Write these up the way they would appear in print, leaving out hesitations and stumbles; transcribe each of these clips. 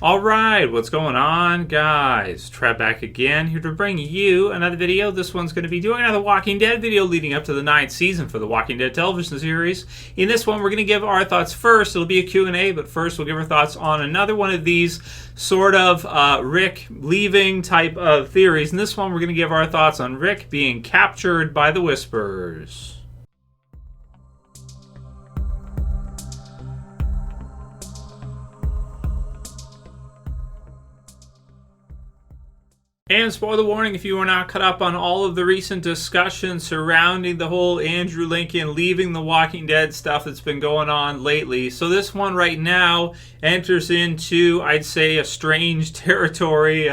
Alright, what's going on, guys? Trev back again, here to bring you another video. This one's going to be doing another Walking Dead video leading up to the 9th season for the Walking Dead television series. In this one, we're going to give our thoughts first. It'll be a Q&A, but first we'll give our thoughts on another one of these sort of Rick leaving type of theories. In this one, we're going to give our thoughts on Rick being captured by the Whispers. And spoiler warning, if you are not caught up on all of the recent discussion surrounding the whole Andrew Lincoln leaving the Walking Dead stuff that's been going on lately. So this one right now enters into, I'd say, a strange territory,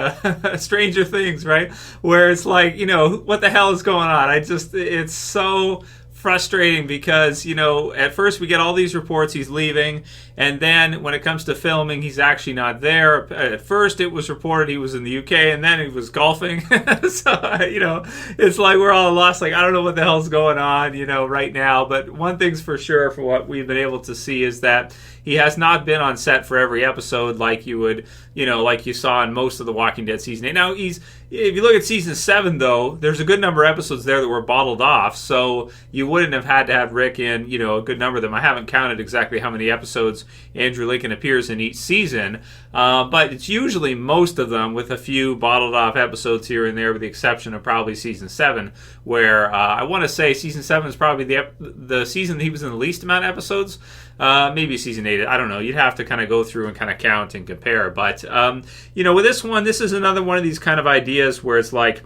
Stranger Things, right? Where it's like, what the hell is going on? It's so frustrating because, at first we get all these reports he's leaving, and then when it comes to filming, he's actually not there. At first it was reported he was in the UK, and then he was golfing. So, it's like we're all lost. Like, I don't know what the hell's going on, right now. But one thing's for sure, for what we've been able to see, is that he has not been on set for every episode like you would, like you saw in most of the Walking Dead season 8. Now, if you look at season 7, though, there's a good number of episodes there that were bottled off, so you wouldn't have had to have Rick in, a good number of them. I haven't counted exactly how many episodes Andrew Lincoln appears in each season, but it's usually most of them, with a few bottled off episodes here and there, with the exception of probably season 7, where I want to say season 7 is probably the season that he was in the least amount of episodes. Maybe season 8, I don't know. You'd have to kind of go through and kind of count and compare. But, with this one, this is another one of these kind of ideas where it's like,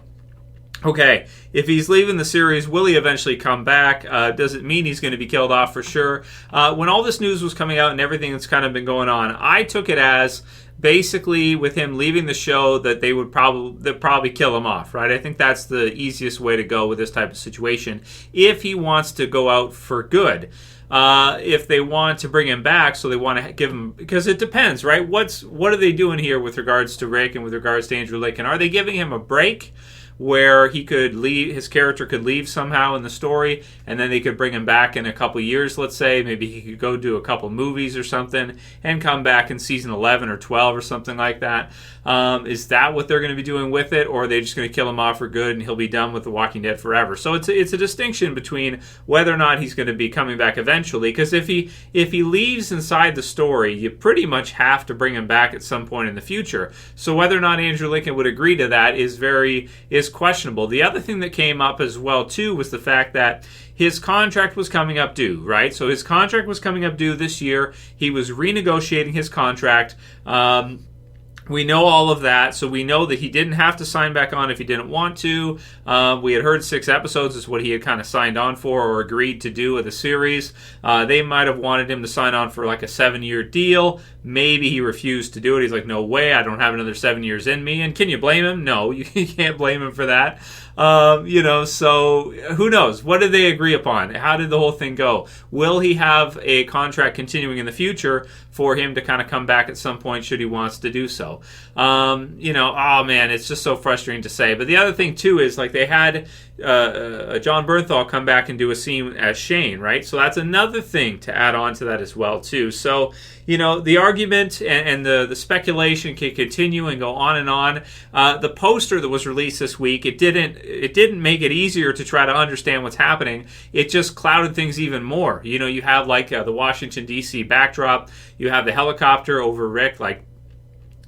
okay, if he's leaving the series, will he eventually come back? Does it mean he's going to be killed off for sure? When all this news was coming out and everything that's kind of been going on, I took it as basically with him leaving the show that they'd probably kill him off, right? I think that's the easiest way to go with this type of situation if he wants to go out for good. If they want to bring him back, so they want to give him, because it depends, right? What are they doing here with regards to Rick and with regards to Andrew Lincoln? Are they giving him a break where he could leave, his character could leave somehow in the story, and then they could bring him back in a couple years, let's say? Maybe he could go do a couple movies or something and come back in season 11 or 12 or something like that. Is that what they're going to be doing with it, or are they just going to kill him off for good and he'll be done with The Walking Dead forever? So it's a distinction between whether or not he's going to be coming back eventually, because if he leaves inside the story, you pretty much have to bring him back at some point in the future. So whether or not Andrew Lincoln would agree to that is questionable. The other thing that came up as well too was the fact that his contract was coming up due, right? So his contract was coming up due this year. He was renegotiating his contract. We know all of that, so we know that he didn't have to sign back on if he didn't want to. We had heard 6 episodes is what he had kind of signed on for or agreed to do with the series. They might have wanted him to sign on for like a 7-year deal. Maybe he refused to do it. He's like, no way, I don't have another 7 years in me. And can you blame him? No, you can't blame him for that. So who knows? What did they agree upon? How did the whole thing go? Will he have a contract continuing in the future for him to kind of come back at some point should he wants to do so? Oh man, it's just so frustrating to say. But the other thing too is, like, they had John Bernthal come back and do a scene as Shane, right? So that's another thing to add on to that as well too. So the argument and the speculation can continue and go on and on. The poster that was released this week, it didn't make it easier to try to understand what's happening. It just clouded things even more. You have like the Washington D.C. backdrop. You have the helicopter over Rick, like,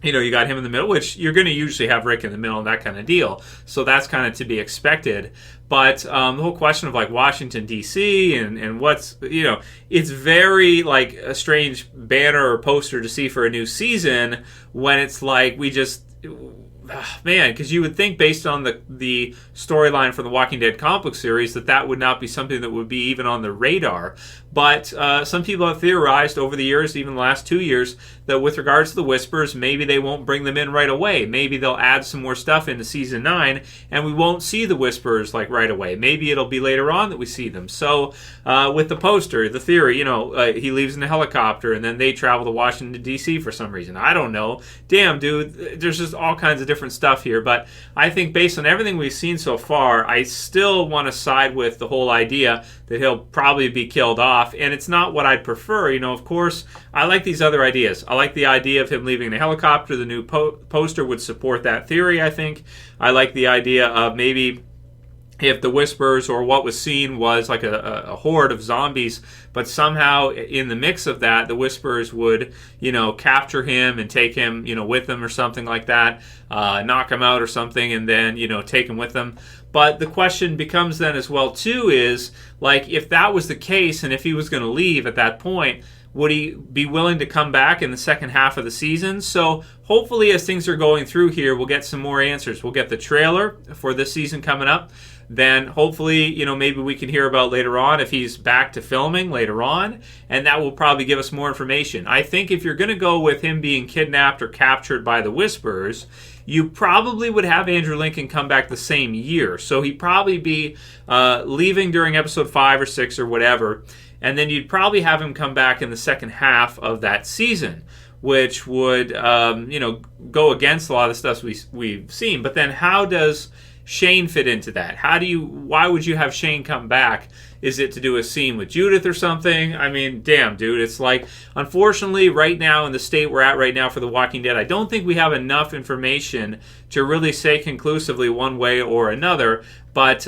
you got him in the middle, which you're going to usually have Rick in the middle and that kind of deal. So that's kind of to be expected. But the whole question of like Washington, D.C. and what's, it's very like a strange banner or poster to see for a new season when it's like man, because you would think based on the storyline for the Walking Dead comic book series that would not be something that would be even on the radar. But some people have theorized over the years, even the last 2 years, that with regards to the Whispers, maybe they won't bring them in right away. Maybe they'll add some more stuff into Season 9, and we won't see the Whispers like right away. Maybe it'll be later on that we see them. So with the poster, the theory, he leaves in a helicopter, and then they travel to Washington, D.C. for some reason. I don't know. Damn, dude, there's just all kinds of different stuff here. But I think based on everything we've seen so far, I still want to side with the whole idea that he'll probably be killed off off, and it's not what I'd prefer. Of course, I like these other ideas. I like the idea of him leaving the helicopter. The new poster would support that theory, I think. I like the idea of maybe if the Whispers or what was seen was like a horde of zombies, but somehow in the mix of that, the Whispers would, capture him and take him, with them or something like that, knock him out or something, and then, take him with them. But the question becomes then as well, too, is, like, if that was the case and if he was going to leave at that point, would he be willing to come back in the second half of the season? So hopefully as things are going through here, we'll get some more answers. We'll get the trailer for this season coming up. Then hopefully, maybe we can hear about later on if he's back to filming later on, and that will probably give us more information. I think if you're going to go with him being kidnapped or captured by the Whispers, you probably would have Andrew Lincoln come back the same year. So he'd probably be leaving during episode 5 or 6 or whatever, and then you'd probably have him come back in the second half of that season, which would, go against a lot of the stuff we've seen. But then how does Shane fit into that? Why would you have Shane come back? Is it to do a scene with Judith or something? I mean, damn, dude. It's like, unfortunately, right now in the state we're at right now for The Walking Dead, I don't think we have enough information to really say conclusively one way or another. But,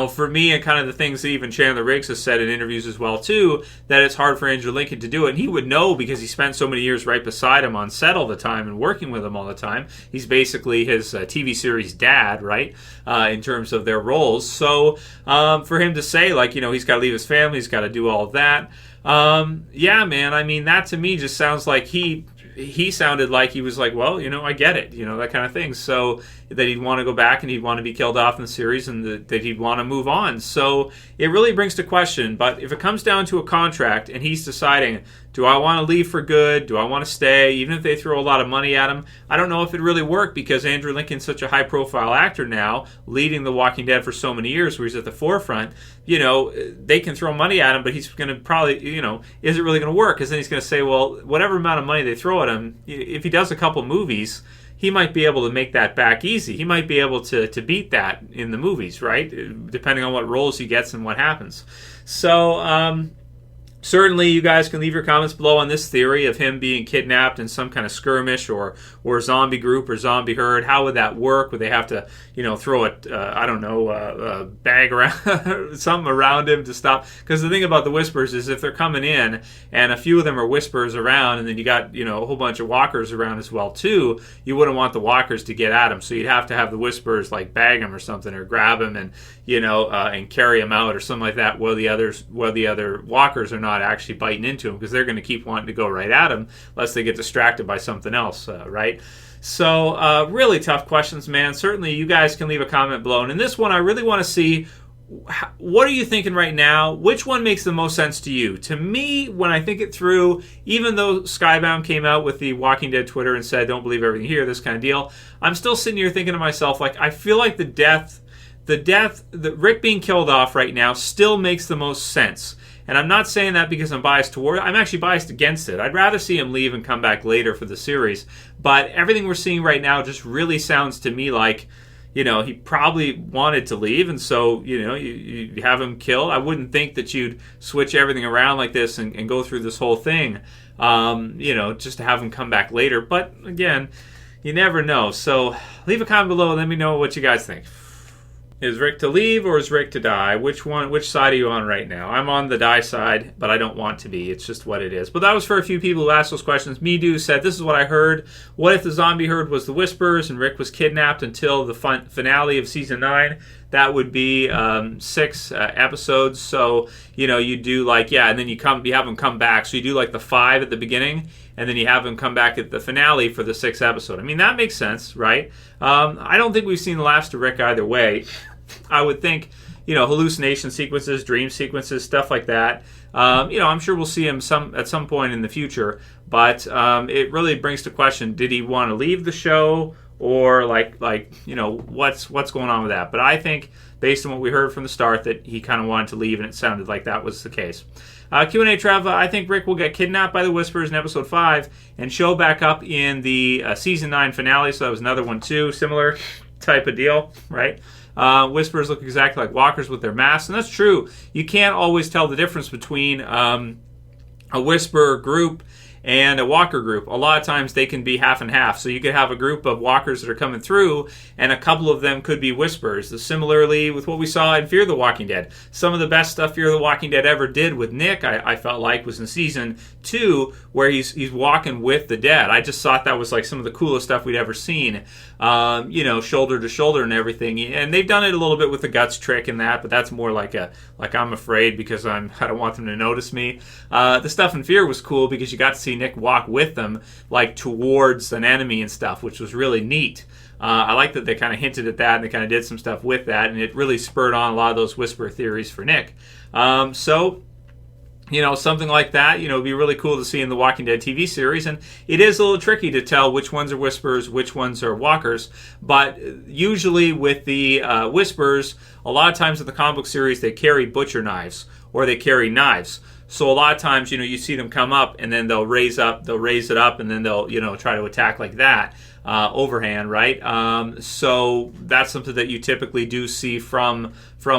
for me and kind of the things that even Chandler Riggs has said in interviews as well, too, that it's hard for Andrew Lincoln to do it. And he would know because he spent so many years right beside him on set all the time and working with him all the time. He's basically his TV series dad, right, in terms of their roles. So for him to say, like, he's got to leave his family, he's got to do all of that. Yeah, man, I mean, that to me just sounds like he sounded like he was like, well, I get it, that kind of thing. So that he'd want to go back and he'd want to be killed off in the series and that he'd want to move on. So it really brings to question. But if it comes down to a contract and he's deciding, do I want to leave for good? Do I want to stay? Even if they throw a lot of money at him, I don't know if it really worked because Andrew Lincoln's such a high-profile actor now, leading The Walking Dead for so many years where he's at the forefront. They can throw money at him, but he's going to probably, is it really going to work? Because then he's going to say, well, whatever amount of money they throw at him, if he does a couple movies, he might be able to make that back easy. He might be able to beat that in the movies, right? Depending on what roles he gets and what happens. So, certainly, you guys can leave your comments below on this theory of him being kidnapped in some kind of skirmish or zombie group or zombie herd. How would that work? Would they have to, throw a bag around, something around him to stop? Because the thing about the Whispers is if they're coming in and a few of them are Whispers around and then you got, a whole bunch of walkers around as well, too, you wouldn't want the walkers to get at him. So you'd have to have the Whispers, like, bag him or something or grab him and, and carry him out or something like that while the other walkers are not actually biting into him because they're going to keep wanting to go right at him unless they get distracted by something else, right? So really tough questions, man. Certainly you guys can leave a comment below. And in this one, I really want to see, what are you thinking right now? Which one makes the most sense to you? To me, when I think it through, even though Skybound came out with the Walking Dead Twitter and said, don't believe everything here, this kind of deal, I'm still sitting here thinking to myself, like, I feel like the Rick being killed off right now still makes the most sense. And I'm not saying that because I'm biased toward it. I'm actually biased against it. I'd rather see him leave and come back later for the series. But everything we're seeing right now just really sounds to me like, he probably wanted to leave. And so, you have him killed. I wouldn't think that you'd switch everything around like this and go through this whole thing, just to have him come back later. But again, you never know. So leave a comment below and let me know what you guys think. Is Rick to leave or is Rick to die? Which side are you on right now? I'm on the die side, but I don't want to be. It's just what it is. But that was for a few people who asked those questions. MiDu said, this is what I heard. What if the zombie herd was the Whispers and Rick was kidnapped until the finale of season 9? That would be 6 episodes. So, you do and then you have him come back. So you do like the 5 at the beginning, and then you have him come back at the finale for the 6th episode. I mean, that makes sense, right? I don't think we've seen the last of Rick either way. I would think, hallucination sequences, dream sequences, stuff like that. I'm sure we'll see him at some point in the future. But it really brings to question, did he want to leave the show? Or what's going on with that? But I think, based on what we heard from the start, that he kind of wanted to leave, and it sounded like that was the case. Q&A Trev, I think Rick will get kidnapped by the Whispers in episode 5 and show back up in the season 9 finale. So that was another one too, similar type of deal, right? Whispers look exactly like walkers with their masks, and that's true. You can't always tell the difference between a Whisper group and a walker group. A lot of times they can be half and half. So you could have a group of walkers that are coming through, and a couple of them could be Whispers. Similarly with what we saw in Fear the Walking Dead. Some of the best stuff Fear the Walking Dead ever did with Nick, I felt like, was in season 2, where he's walking with the dead. I just thought that was like some of the coolest stuff we'd ever seen. Shoulder to shoulder and everything. And they've done it a little bit with the guts trick and that, but that's more like I'm afraid because I don't want them to notice me. The stuff in Fear was cool because you got to see Nick walk with them, like towards an enemy and stuff, which was really neat. I like that they kind of hinted at that, and they kind of did some stuff with that, and it really spurred on a lot of those Whisper theories for Nick. Something like that, it'd be really cool to see in the Walking Dead TV series. And it is a little tricky to tell which ones are Whispers, which ones are walkers. But usually with the Whispers, a lot of times in the comic book series, they carry butcher knives or they carry knives. So a lot of times, you see them come up and then they'll raise it up and then they'll, try to attack like that, overhand, right? So that's something that you typically do see from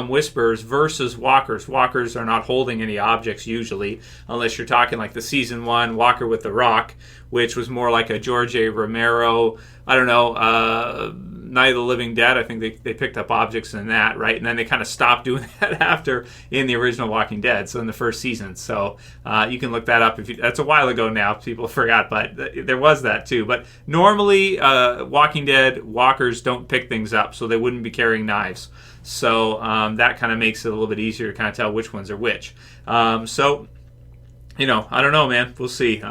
Whispers versus walkers. Walkers are not holding any objects usually, unless you're talking like the season 1 Walker with the Rock, which was more like a George A. Romero, Night of the Living Dead. I think they picked up objects in that, right? And then they kind of stopped doing that after in the original Walking Dead, so in the first season. So you can look that up. That's a while ago now. People forgot, but there was that too. But normally, Walking Dead walkers don't pick things up, so they wouldn't be carrying knives. So that kind of makes it a little bit easier to kind of tell which ones are which. I don't know, man. We'll see.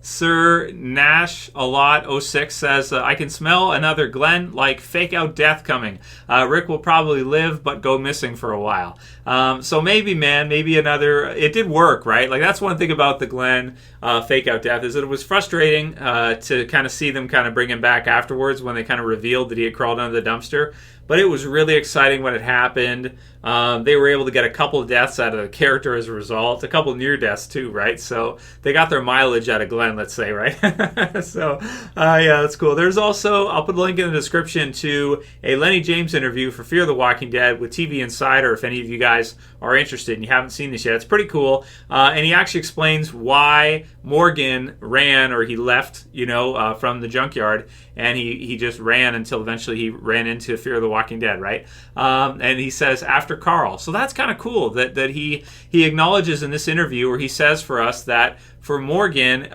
sirgnashalot 06 says, I can smell another Glen like fake out death coming. Rick will probably live but go missing for a while. So maybe another. It did work, right? Like that's one thing about the Glen fake out death is that it was frustrating to kind of see them kind of bring him back afterwards when they kind of revealed that he had crawled under the dumpster. But it was really exciting when it happened. They were able to get a couple of deaths out of the character as a result. A couple of near deaths too, right? So they got their mileage out of Glen, let's say, right? So, yeah, that's cool. There's also, I'll put a link in the description to a Lenny James interview for Fear the Walking Dead with TV Insider if any of you guys are interested and you haven't seen this yet. It's pretty cool. And he actually explains why Morgan ran, or he left, from the junkyard, and he just ran until eventually he ran into Fear the Walking Dead, right? And he says after Carl. So that's kind of cool that he acknowledges in this interview, or he says for us, that for Morgan,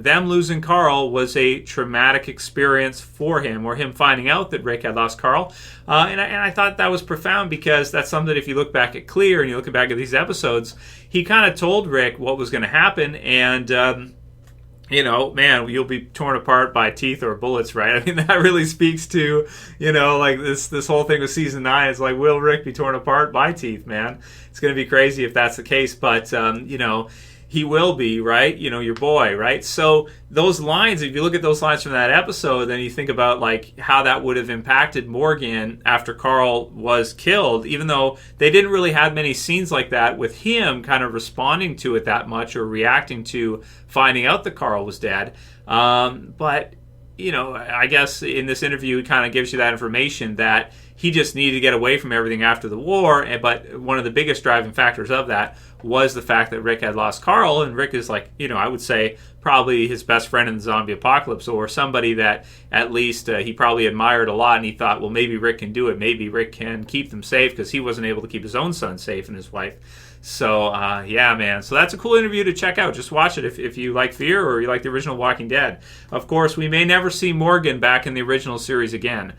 them losing Carl was a traumatic experience for him, or him finding out that Rick had lost Carl. And I thought that was profound, because that's something that if you look back at Clear and you look back at these episodes, he kind of told Rick what was going to happen, and man, you'll be torn apart by teeth or bullets, right? I mean, that really speaks to, like this whole thing with season 9 is like, will Rick be torn apart by teeth, man? It's going to be crazy if that's the case, but, he will be, right? Your boy, right? So those lines, if you look at those lines from that episode, then you think about like how that would have impacted Morgan after Carl was killed, even though they didn't really have many scenes like that with him kind of responding to it that much or reacting to finding out that Carl was dead. But, I guess in this interview, it kind of gives you that information that he just needed to get away from everything after the war. But one of the biggest driving factors of that was the fact that Rick had lost Carl, and Rick is like, I would say probably his best friend in the zombie apocalypse, or somebody that at least he probably admired a lot, and he thought, well, maybe Rick can do it. Maybe Rick can keep them safe, because he wasn't able to keep his own son safe and his wife. So, yeah, man. So that's a cool interview to check out. Just watch it if you like Fear or you like the original Walking Dead. Of course, we may never see Morgan back in the original series again,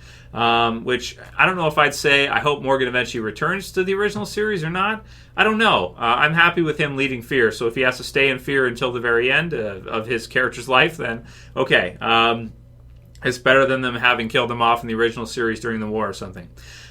which I don't know if I'd say I hope Morgan eventually returns to the original series or not. I don't know. I'm happy with him leading Fear, so if he has to stay in Fear until the very end of his character's life, then okay. It's better than them having killed him off in the original series during the war or something.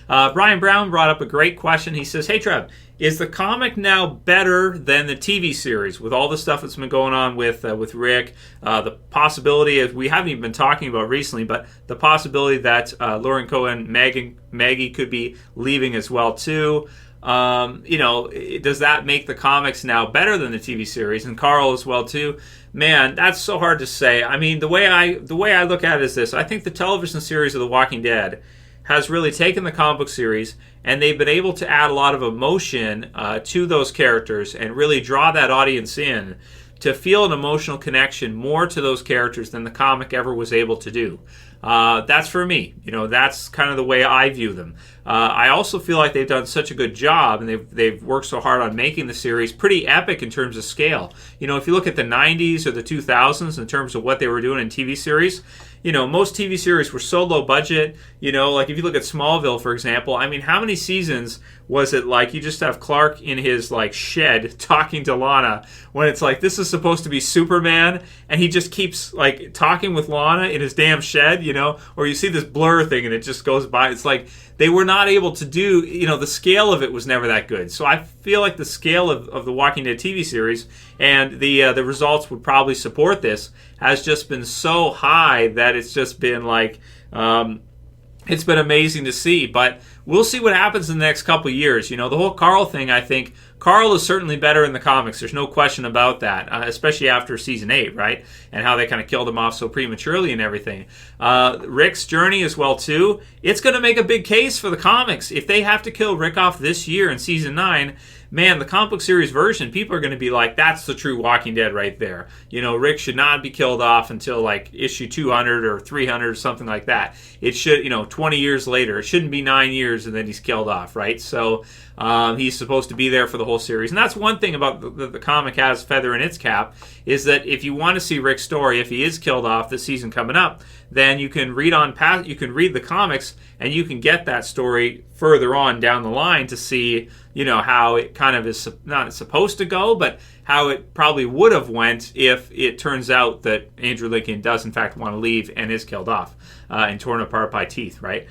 Brian Brown brought up a great question. He says, hey, Trev, is the comic now better than the TV series with all the stuff that's been going on with Rick? The possibility of, we haven't even been talking about recently, but the possibility that Lauren Cohen, Maggie could be leaving as well, too. Does that make the comics now better than the TV series? And Carl as well too. Man, that's so hard to say. I mean, the way I look at it is this: I think the television series of The Walking Dead has really taken the comic book series, and they've been able to add a lot of emotion to those characters and really draw that audience in to feel an emotional connection more to those characters than the comic ever was able to do. That's for me. That's kind of the way I view them. I also feel like they've done such a good job, and they've worked so hard on making the series pretty epic in terms of scale. If you look at the 90s or the 2000s in terms of what they were doing in TV series, most TV series were so low budget. Like if you look at Smallville, for example, I mean, how many seasons was it like you just have Clark in his like shed talking to Lana when it's like this is supposed to be Superman and he just keeps like talking with Lana in his damn shed, or you see this blur thing and it just goes by. It's like they were not able to do, the scale of it was never that good. So I feel like the scale of the Walking Dead TV series and the results would probably support this has just been so high that it's just been like, it's been amazing to see. But we'll see what happens in the next couple of years. The whole Carl thing, I think Carl is certainly better in the comics. There's no question about that, especially after season 8, right? And how they kind of killed him off so prematurely and everything. Rick's journey as well, too. It's going to make a big case for the comics. If they have to kill Rick off this year in season 9, man, the comic book series version, people are going to be like, that's the true Walking Dead right there. Rick should not be killed off until like issue 200 or 300 or something like that. It should, 20 years later. It shouldn't be 9 years and then he's killed off, right? So he's supposed to be there for the whole series. And that's one thing about the comic has feather in its cap, is that if you want to see Rick's story, if he is killed off this season coming up, then you can read the comics and you can get that story further on down the line to see, how it kind of is not supposed to go, but how it probably would have went if it turns out that Andrew Lincoln does in fact want to leave and is killed off and torn apart by teeth, right?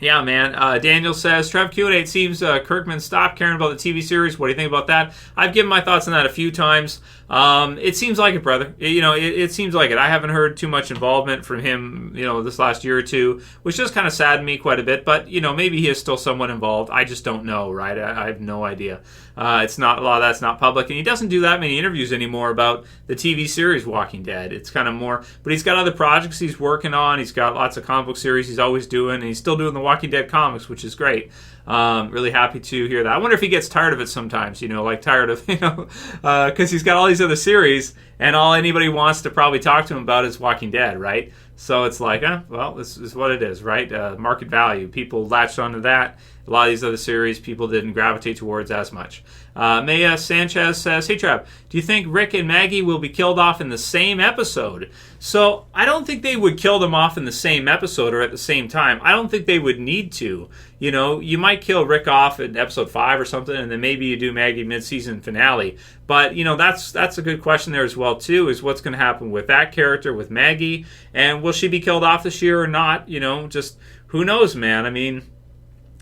Yeah, man. Daniel says, Trev Q&A It seems Kirkman stopped caring about the TV series. What do you think about that? I've given my thoughts on that a few times. It seems like it, brother. It seems like it. I haven't heard too much involvement from him, this last year or two, which just kind of saddened me quite a bit. But, maybe he is still somewhat involved. I just don't know, right? I have no idea. It's not a lot of that's not public, and he doesn't do that many interviews anymore about the TV series Walking Dead. It's kind of more, but he's got other projects he's working on. He's got lots of comic book series he's always doing, and he's still doing the Walking Dead comics, which is great. Really happy to hear that. I wonder if he gets tired of it sometimes, tired of, because he's got all these other series, and all anybody wants to probably talk to him about is Walking Dead, right? So it's like, well, this is what it is, right? Market value. People latched onto that. A lot of these other series, people didn't gravitate towards as much. Maya Sanchez says, hey, Trev, do you think Rick and Maggie will be killed off in the same episode? So I don't think they would kill them off in the same episode or at the same time. I don't think they would need to. You might kill Rick off in episode 5 or something, and then maybe you do Maggie mid-season finale. But, that's a good question there as well, too, is what's going to happen with that character, with Maggie, and will she be killed off this year or not? Just who knows, man? I mean,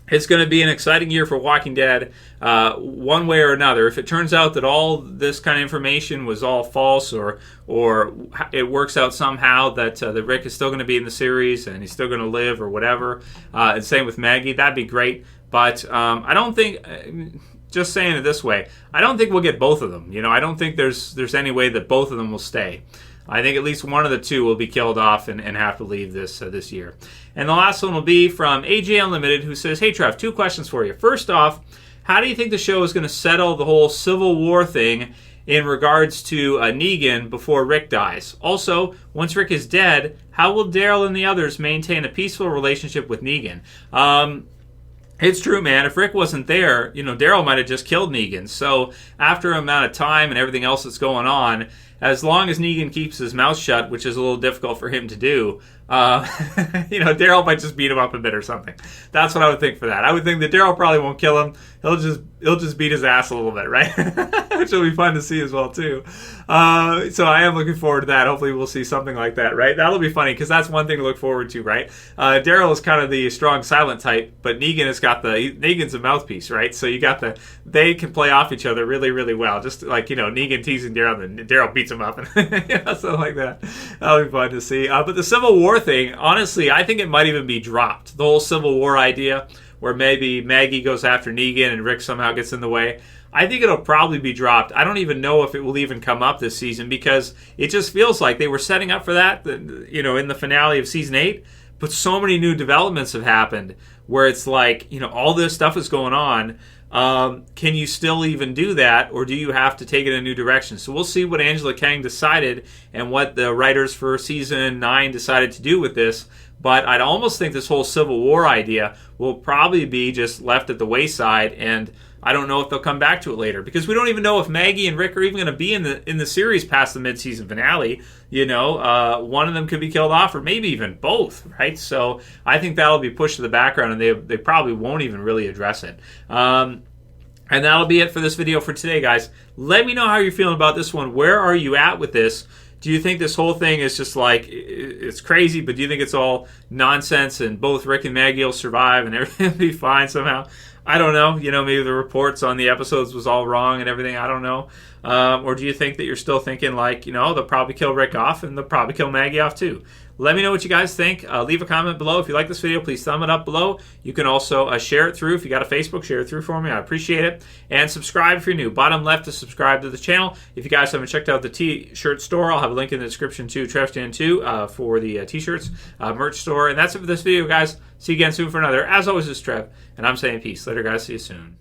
it's going to be an exciting year for Walking Dead, one way or another. If it turns out that all this kind of information was all false, or it works out somehow that Rick is still going to be in the series and he's still going to live or whatever, and same with Maggie, that'd be great. But I don't think, just saying it this way, I don't think we'll get both of them. I don't think there's any way that both of them will stay. I think at least one of the two will be killed off and have to leave this year. And the last one will be from AJ Unlimited, who says, hey, Trev, 2 questions for you. First off, how do you think the show is going to settle the whole Civil War thing in regards to Negan before Rick dies? Also, once Rick is dead, how will Daryl and the others maintain a peaceful relationship with Negan? It's true, man. If Rick wasn't there, Daryl might have just killed Negan. So after an amount of time and everything else that's going on, as long as Negan keeps his mouth shut, which is a little difficult for him to do, Daryl might just beat him up a bit or something. That's what I would think for that. I would think that Daryl probably won't kill him. He'll just beat his ass a little bit, right? Which will be fun to see as well, too. So I am looking forward to that. Hopefully we'll see something like that, right? That'll be funny, because that's one thing to look forward to, right? Daryl is kind of the strong, silent type, but Negan's a mouthpiece, right? So they can play off each other really, really well. Just like, Negan teasing Daryl, and Daryl beats him up, and something like that. That'll be fun to see. But the Civil War thing, honestly, I think it might even be dropped. The whole Civil War idea. where maybe Maggie goes after Negan and Rick somehow gets in the way. I think it'll probably be dropped. I don't even know if it will even come up this season because it just feels like they were setting up for that, you know, in the finale of season 8. But so many new developments have happened where it's like, you know, all this stuff is going on. Can you still even do that, or do you have to take it in a new direction? So we'll see what Angela Kang decided and what the writers for season 9 decided to do with this. But I'd almost think this whole Civil War idea will probably be just left at the wayside, and I don't know if they'll come back to it later because we don't even know if Maggie and Rick are even going to be in the series past the mid-season finale. You know, one of them could be killed off, or maybe even both, right? So I think that'll be pushed to the background, and they probably won't even really address it. And that'll be it for this video for today, guys. Let me know how you're feeling about this one. Where are you at with this? Do you think this whole thing is just like, it's crazy, but do you think it's all nonsense and both Rick and Maggie will survive and everything will be fine somehow? I don't know. You know, maybe the reports on the episodes was all wrong and everything. I don't know. Or do you think that you're still thinking like, you know, they'll probably kill Rick off and they'll probably kill Maggie off too? Let me know what you guys think. Leave a comment below. If you like this video, please thumb it up below. You can also share it through. If you got a Facebook, share it through for me. I appreciate it. And subscribe if you're new. Bottom left to subscribe to the channel. If you guys haven't checked out the t-shirt store, I'll have a link in the description to Trev Stand 2 for the t-shirts merch store. And that's it for this video, guys. See you again soon for another. As always, this is Trev, and I'm saying peace. Later, guys. See you soon.